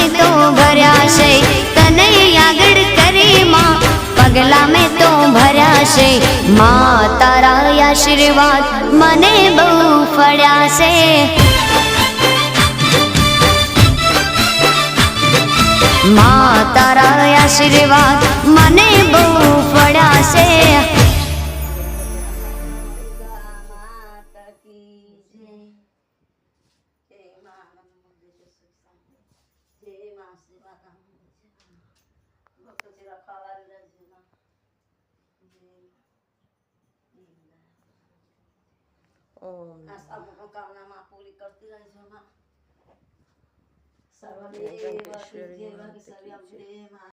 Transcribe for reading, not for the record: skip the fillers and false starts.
में तो भर्या छे तने आगळ करे मां पगला में तो भर्या छे मां तारा आशीर्वाद मने बहु फळ्या छे मां तारा आशीर्वाद मने बहु फळ्या छे। मनोकामना पूरी करती रहो सर्वदेव